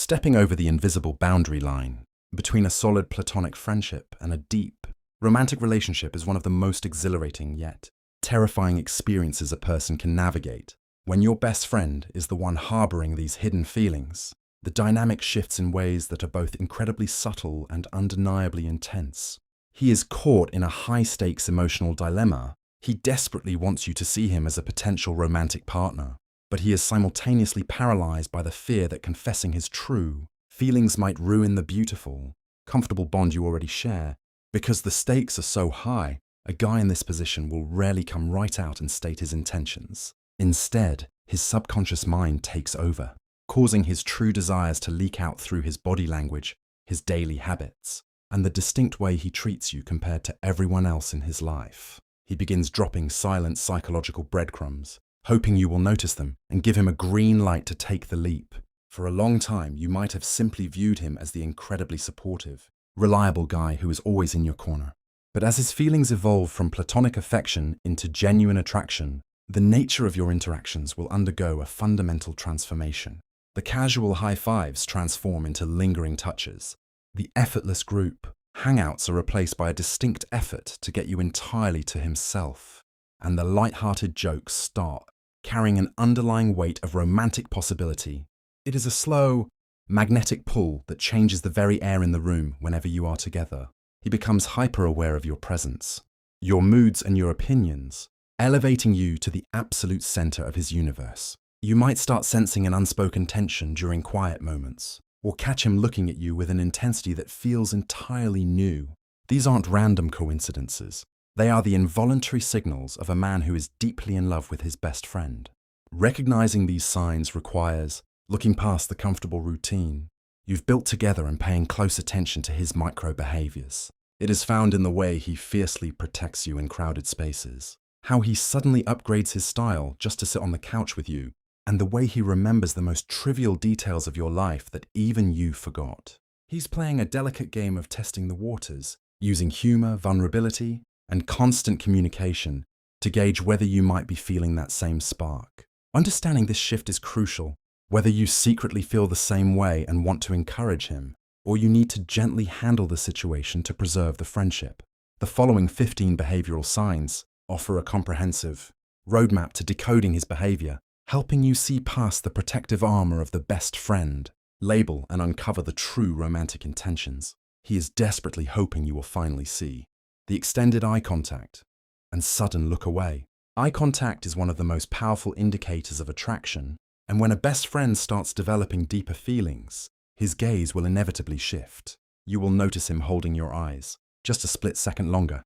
stepping over the invisible boundary line between a solid platonic friendship and a deep, romantic relationship is one of the most exhilarating yet terrifying experiences a person can navigate. When your best friend is the one harboring these hidden feelings, the dynamic shifts in ways that are both incredibly subtle and undeniably intense. He is caught in a high-stakes emotional dilemma. He desperately wants you to see him as a potential romantic partner, but he is simultaneously paralyzed by the fear that confessing his true feelings might ruin the beautiful, comfortable bond you already share. Because the stakes are so high, a guy in this position will rarely come right out and state his intentions. Instead, his subconscious mind takes over, causing his true desires to leak out through his body language, his daily habits, and the distinct way he treats you compared to everyone else in his life. He begins dropping silent psychological breadcrumbs, hoping you will notice them and give him a green light to take the leap. For a long time, you might have simply viewed him as the incredibly supportive, reliable guy who is always in your corner. But as his feelings evolve from platonic affection into genuine attraction, the nature of your interactions will undergo a fundamental transformation. The casual high fives transform into lingering touches. The effortless group hangouts are replaced by a distinct effort to get you entirely to himself. And the light-hearted jokes start carrying an underlying weight of romantic possibility. It is a slow, magnetic pull that changes the very air in the room whenever you are together. He becomes hyper-aware of your presence, your moods and your opinions, elevating you to the absolute center of his universe. You might start sensing an unspoken tension during quiet moments, or catch him looking at you with an intensity that feels entirely new. These aren't random coincidences. They are the involuntary signals of a man who is deeply in love with his best friend. Recognizing these signs requires looking past the comfortable routine you've built together and paying close attention to his micro-behaviors. It is found in the way he fiercely protects you in crowded spaces, how he suddenly upgrades his style just to sit on the couch with you, and the way he remembers the most trivial details of your life that even you forgot. He's playing a delicate game of testing the waters, using humor, vulnerability, and constant communication to gauge whether you might be feeling that same spark. Understanding this shift is crucial, whether you secretly feel the same way and want to encourage him, or you need to gently handle the situation to preserve the friendship. The following 15 behavioral signs offer a comprehensive roadmap to decoding his behavior, helping you see past the protective armor of the best friend, label and uncover the true romantic intentions he is desperately hoping you will finally see. The extended eye contact and sudden look away. Eye contact is one of the most powerful indicators of attraction, and when a best friend starts developing deeper feelings, his gaze will inevitably shift. You will notice him holding your eyes just a split second longer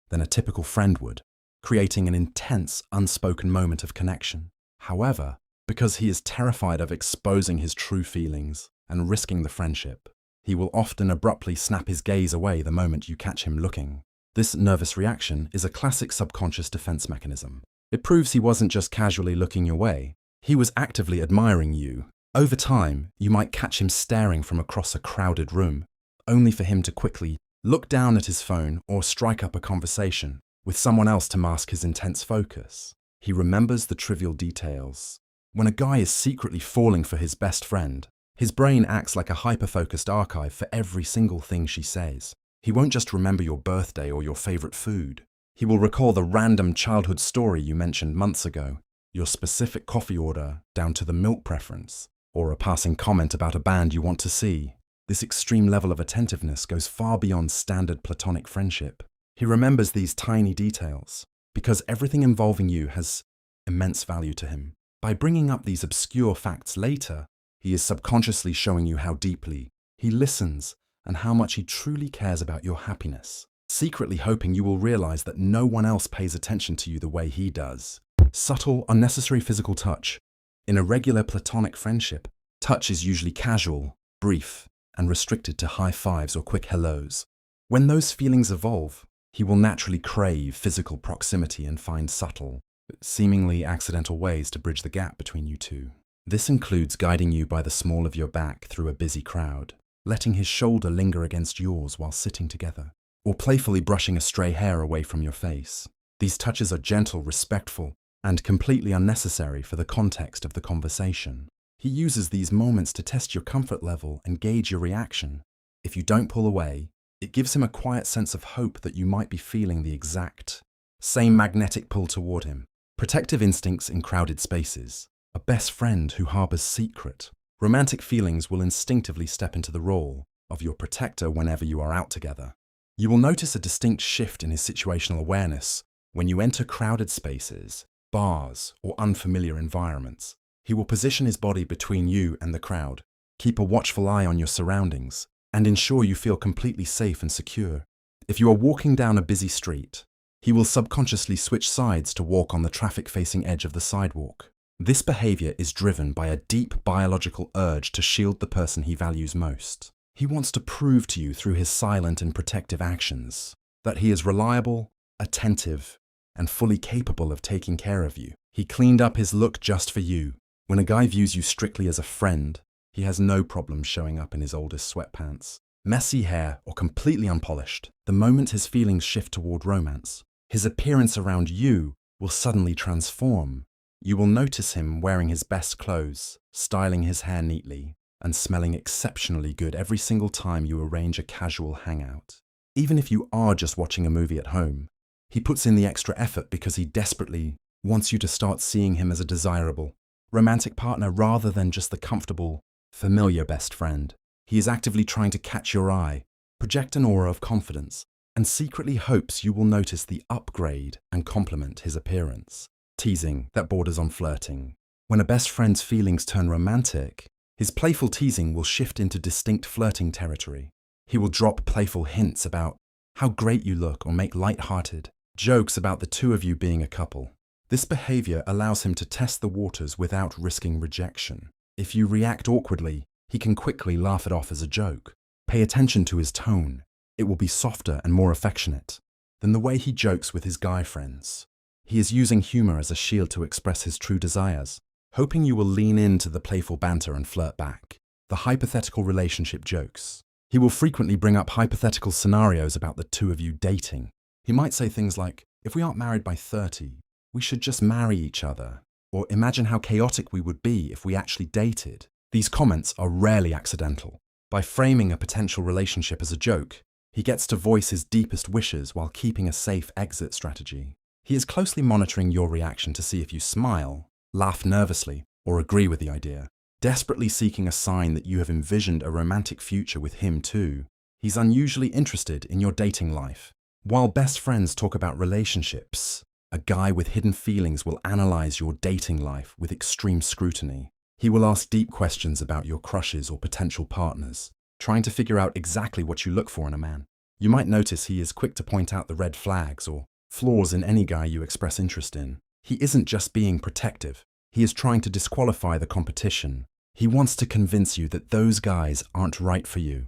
than a typical friend would, creating an intense, unspoken moment of connection. However, because he is terrified of exposing his true feelings and risking the friendship, he will often abruptly snap his gaze away the moment you catch him looking. This nervous reaction is a classic subconscious defense mechanism. It proves he wasn't just casually looking your way, he was actively admiring you. Over time, you might catch him staring from across a crowded room, only for him to quickly look down at his phone or strike up a conversation with someone else to mask his intense focus. He remembers the trivial details. When a guy is secretly falling for his best friend, his brain acts like a hyper-focused archive for every single thing she says. He won't just remember your birthday or your favorite food. He will recall the random childhood story you mentioned months ago, your specific coffee order down to the milk preference, or a passing comment about a band you want to see. This extreme level of attentiveness goes far beyond standard platonic friendship. He remembers these tiny details because everything involving you has immense value to him. By bringing up these obscure facts later, he is subconsciously showing you how deeply he listens and how much he truly cares about your happiness, secretly hoping you will realize that no one else pays attention to you the way he does. Subtle, unnecessary physical touch. In a regular platonic friendship, touch is usually casual, brief, and restricted to high fives or quick hellos. When those feelings evolve, he will naturally crave physical proximity and find subtle, seemingly accidental ways to bridge the gap between you two. This includes guiding you by the small of your back through a busy crowd, letting his shoulder linger against yours while sitting together, or playfully brushing a stray hair away from your face. These touches are gentle, respectful, and completely unnecessary for the context of the conversation. He uses these moments to test your comfort level and gauge your reaction. If you don't pull away, it gives him a quiet sense of hope that you might be feeling the exact same magnetic pull toward him. Protective instincts in crowded spaces. A best friend who harbors secret, romantic feelings will instinctively step into the role of your protector whenever you are out together. You will notice a distinct shift in his situational awareness when you enter crowded spaces, bars, or unfamiliar environments. He will position his body between you and the crowd, keep a watchful eye on your surroundings, and ensure you feel completely safe and secure. If you are walking down a busy street, he will subconsciously switch sides to walk on the traffic-facing edge of the sidewalk. This behavior is driven by a deep biological urge to shield the person he values most. He wants to prove to you through his silent and protective actions that he is reliable, attentive, and fully capable of taking care of you. He cleaned up his look just for you. When a guy views you strictly as a friend, he has no problem showing up in his oldest sweatpants, messy hair, or completely unpolished. The moment his feelings shift toward romance, his appearance around you will suddenly transform. You will notice him wearing his best clothes, styling his hair neatly, and smelling exceptionally good every single time you arrange a casual hangout. Even if you are just watching a movie at home, he puts in the extra effort because he desperately wants you to start seeing him as a desirable, romantic partner rather than just the comfortable, familiar best friend. He is actively trying to catch your eye, project an aura of confidence, and secretly hopes you will notice the upgrade and compliment his appearance. Teasing that borders on flirting. When a best friend's feelings turn romantic, his playful teasing will shift into distinct flirting territory. He will drop playful hints about how great you look or make light-hearted jokes about the two of you being a couple. This behavior allows him to test the waters without risking rejection. If you react awkwardly, he can quickly laugh it off as a joke. Pay attention to his tone. It will be softer and more affectionate than the way he jokes with his guy friends. He is using humor as a shield to express his true desires, hoping you will lean into the playful banter and flirt back. The hypothetical relationship jokes. He will frequently bring up hypothetical scenarios about the two of you dating. He might say things like, "If we aren't married by 30, we should just marry each other." Or, "Imagine how chaotic we would be if we actually dated." These comments are rarely accidental. By framing a potential relationship as a joke, he gets to voice his deepest wishes while keeping a safe exit strategy. He is closely monitoring your reaction to see if you smile, laugh nervously, or agree with the idea, desperately seeking a sign that you have envisioned a romantic future with him too. He's unusually interested in your dating life. While best friends talk about relationships, a guy with hidden feelings will analyze your dating life with extreme scrutiny. He will ask deep questions about your crushes or potential partners, trying to figure out exactly what you look for in a man. You might notice he is quick to point out the red flags or flaws in any guy you express interest in. He isn't just being protective. He is trying to disqualify the competition. He wants to convince you that those guys aren't right for you,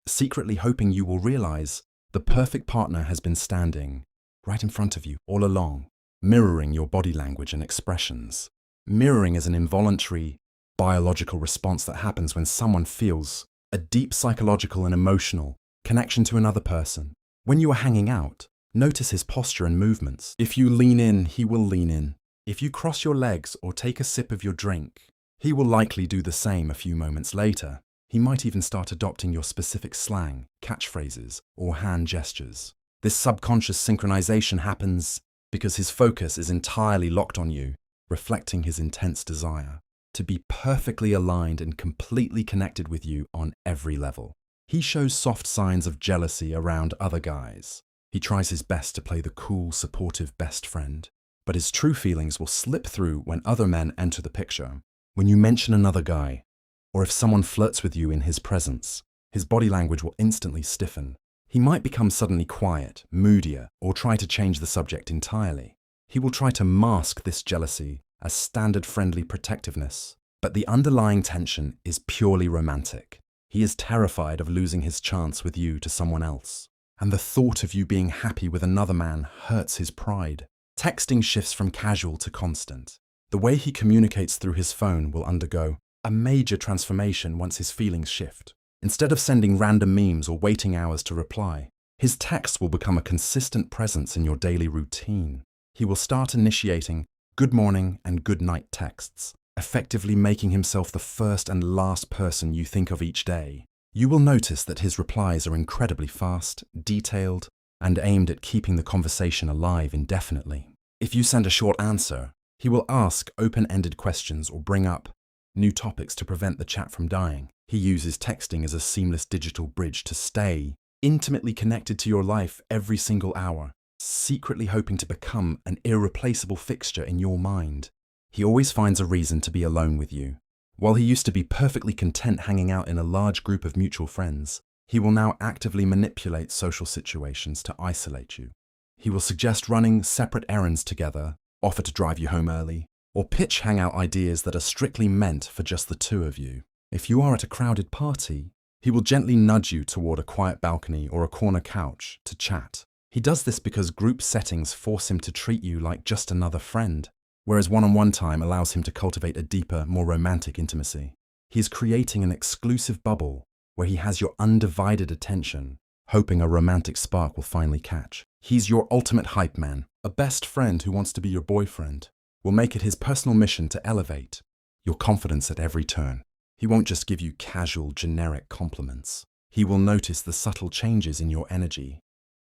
secretly hoping you will realize the perfect partner has been standing right in front of you all along, mirroring your body language and expressions. Mirroring is an involuntary, biological response that happens when someone feels a deep psychological and emotional connection to another person. When you are hanging out, notice his posture and movements. If you lean in, he will lean in. If you cross your legs or take a sip of your drink, he will likely do the same a few moments later. He might even start adopting your specific slang, catchphrases, or hand gestures. This subconscious synchronization happens because his focus is entirely locked on you, reflecting his intense desire to be perfectly aligned and completely connected with you on every level. He shows soft signs of jealousy around other guys. He tries his best to play the cool, supportive best friend, but his true feelings will slip through when other men enter the picture. When you mention another guy, or if someone flirts with you in his presence, his body language will instantly stiffen. He might become suddenly quiet, moodier, or try to change the subject entirely. He will try to mask this jealousy as standard friendly protectiveness, but the underlying tension is purely romantic. He is terrified of losing his chance with you to someone else, and the thought of you being happy with another man hurts his pride. Texting shifts from casual to constant. The way he communicates through his phone will undergo a major transformation once his feelings shift. Instead of sending random memes or waiting hours to reply, his texts will become a consistent presence in your daily routine. He will start initiating good morning and good night texts, effectively making himself the first and last person you think of each day. You will notice that his replies are incredibly fast, detailed, and aimed at keeping the conversation alive indefinitely. If you send a short answer, he will ask open-ended questions or bring up new topics to prevent the chat from dying. He uses texting as a seamless digital bridge to stay intimately connected to your life every single hour, secretly hoping to become an irreplaceable fixture in your mind. He always finds a reason to be alone with you. While he used to be perfectly content hanging out in a large group of mutual friends, he will now actively manipulate social situations to isolate you. He will suggest running separate errands together, offer to drive you home early, or pitch hangout ideas that are strictly meant for just the two of you. If you are at a crowded party, he will gently nudge you toward a quiet balcony or a corner couch to chat. He does this because group settings force him to treat you like just another friend, whereas one-on-one time allows him to cultivate a deeper, more romantic intimacy. He is creating an exclusive bubble where he has your undivided attention, hoping a romantic spark will finally catch. He's your ultimate hype man, a best friend who wants to be your boyfriend, will make it his personal mission to elevate your confidence at every turn. He won't just give you casual, generic compliments. He will notice the subtle changes in your energy,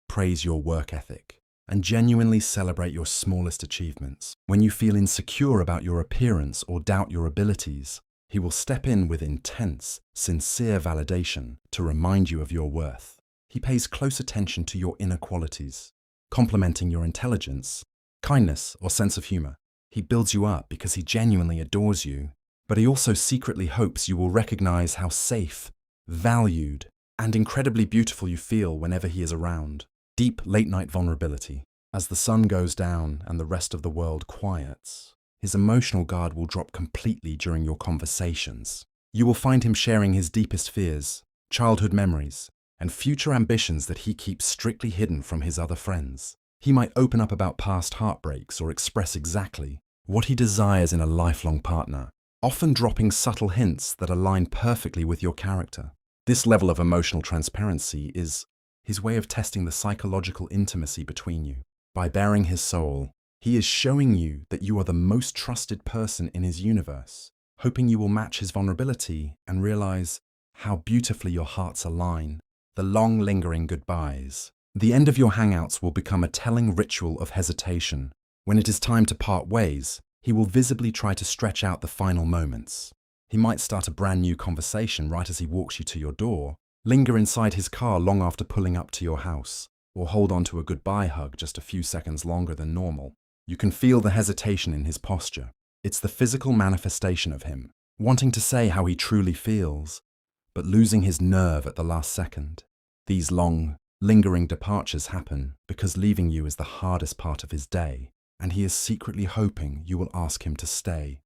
praise your work ethic, and genuinely celebrate your smallest achievements. When you feel insecure about your appearance or doubt your abilities, he will step in with intense, sincere validation to remind you of your worth. He pays close attention to your inner qualities, complimenting your intelligence, kindness, or sense of humor. He builds you up because he genuinely adores you, but he also secretly hopes you will recognize how safe, valued, and incredibly beautiful you feel whenever he is around. Deep late-night vulnerability. As the sun goes down and the rest of the world quiets, his emotional guard will drop completely during your conversations. You will find him sharing his deepest fears, childhood memories, and future ambitions that he keeps strictly hidden from his other friends. He might open up about past heartbreaks or express exactly what he desires in a lifelong partner, often dropping subtle hints that align perfectly with your character. This level of emotional transparency is his way of testing the psychological intimacy between you. By baring his soul, he is showing you that you are the most trusted person in his universe, hoping you will match his vulnerability and realize how beautifully your hearts align. The long, lingering goodbyes. The end of your hangouts will become a telling ritual of hesitation. When it is time to part ways, he will visibly try to stretch out the final moments. He might start a brand new conversation right as he walks you to your door, linger inside his car long after pulling up to your house, or hold on to a goodbye hug just a few seconds longer than normal. You can feel the hesitation in his posture. It's the physical manifestation of him, wanting to say how he truly feels, but losing his nerve at the last second. These long, lingering departures happen because leaving you is the hardest part of his day, and he is secretly hoping you will ask him to stay.